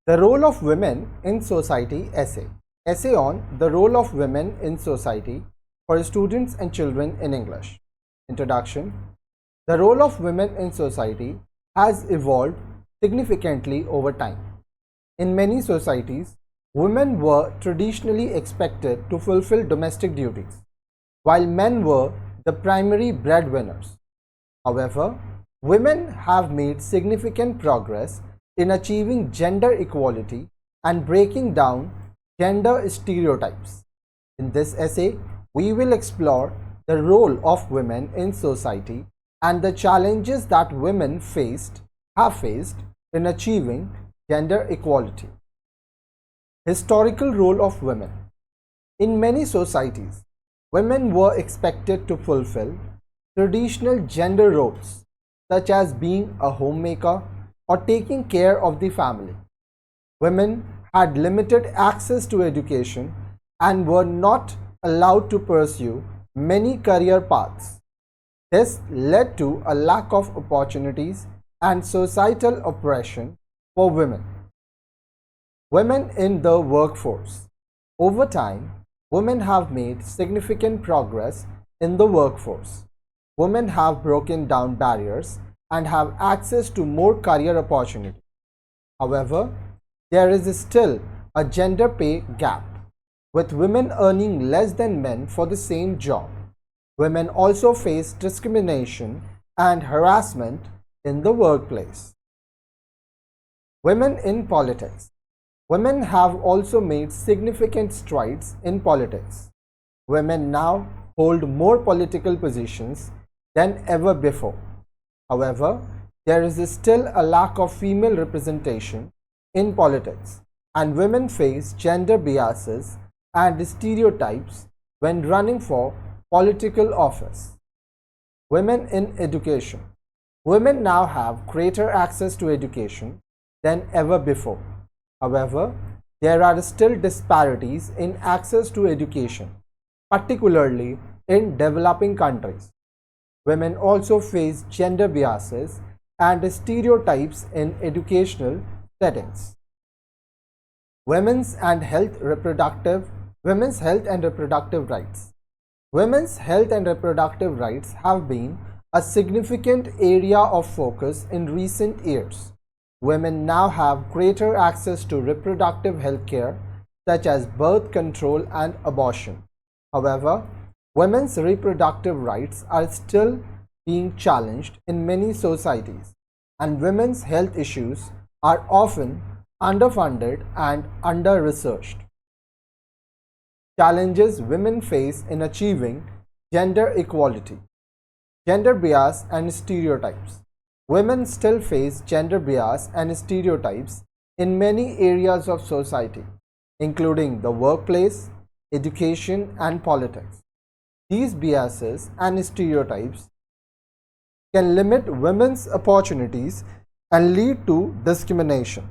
The role of women in society essay. Essay on the role of women in society for students and children in English. Introduction. The role of women in society has evolved significantly over time. In many societies, women were traditionally expected to fulfill domestic duties, while men were the primary breadwinners. However, women have made significant progress in achieving gender equality and breaking down gender stereotypes. In this essay, we will explore the role of women in society and the challenges that women have faced in achieving gender equality. Historical role of women. In many societies, women were expected to fulfill traditional gender roles such as being a homemaker or taking care of the family. Women had limited access to education and were not allowed to pursue many career paths. This led to a lack of opportunities and societal oppression for women. Women in the workforce. Over time, women have made significant progress in the workforce. Women have broken down barriers and have access to more career opportunities. However, there is still a gender pay gap, with women earning less than men for the same job. Women also face discrimination and harassment in the workplace. Women in politics. Women have also made significant strides in politics. Women now hold more political positions than ever before. However, there is still a lack of female representation in politics, and women face gender biases and stereotypes when running for political office. Women in education. Women now have greater access to education than ever before. However, there are still disparities in access to education, particularly in developing countries. Women also face gender biases and stereotypes in educational settings. Women's health and reproductive rights. Women's health and reproductive rights have been a significant area of focus in recent years. Women now have greater access to reproductive health care, such as birth control and abortion. However, women's reproductive rights are still being challenged in many societies, and women's health issues are often underfunded and under-researched. Challenges women face in achieving gender equality. Gender bias and stereotypes. Women still face gender bias and stereotypes in many areas of society, including the workplace, education, and politics. These biases and stereotypes can limit women's opportunities and lead to discrimination,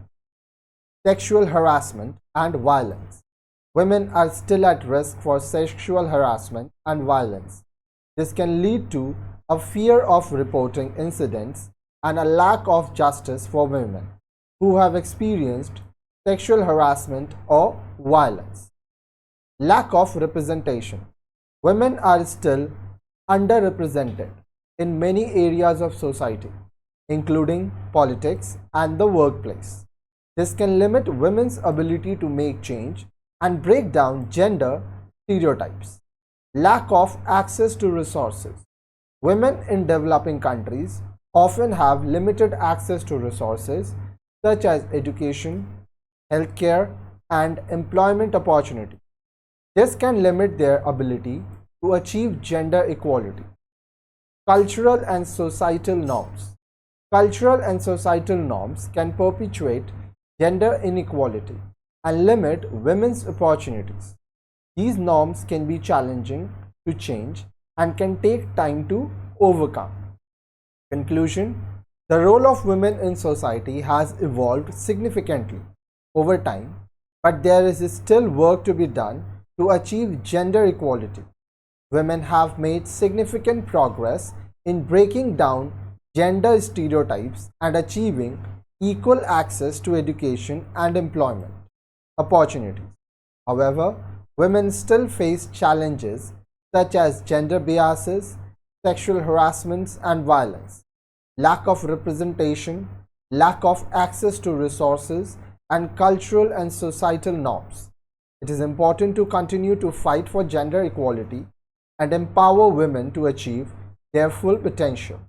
sexual harassment, and violence. Women are still at risk for sexual harassment and violence. This can lead to a fear of reporting incidents and a lack of justice for women who have experienced sexual harassment or violence. Lack of representation. Women are still underrepresented in many areas of society, including politics and the workplace. This can limit women's ability to make change and break down gender stereotypes. Lack of access to resources. Women in developing countries often have limited access to resources such as education, healthcare, and employment opportunity. This can limit their ability to achieve gender equality. Cultural and societal norms. Cultural and societal norms can perpetuate gender inequality and limit women's opportunities. These norms can be challenging to change and can take time to overcome. Conclusion. The role of women in society has evolved significantly over time, but there is still work to be done to achieve gender equality. Women have made significant progress in breaking down gender stereotypes and achieving equal access to education and employment opportunities. However, women still face challenges such as gender biases, sexual harassments and violence, lack of representation, lack of access to resources, and cultural and societal norms. It is important to continue to fight for gender equality and empower women to achieve their full potential.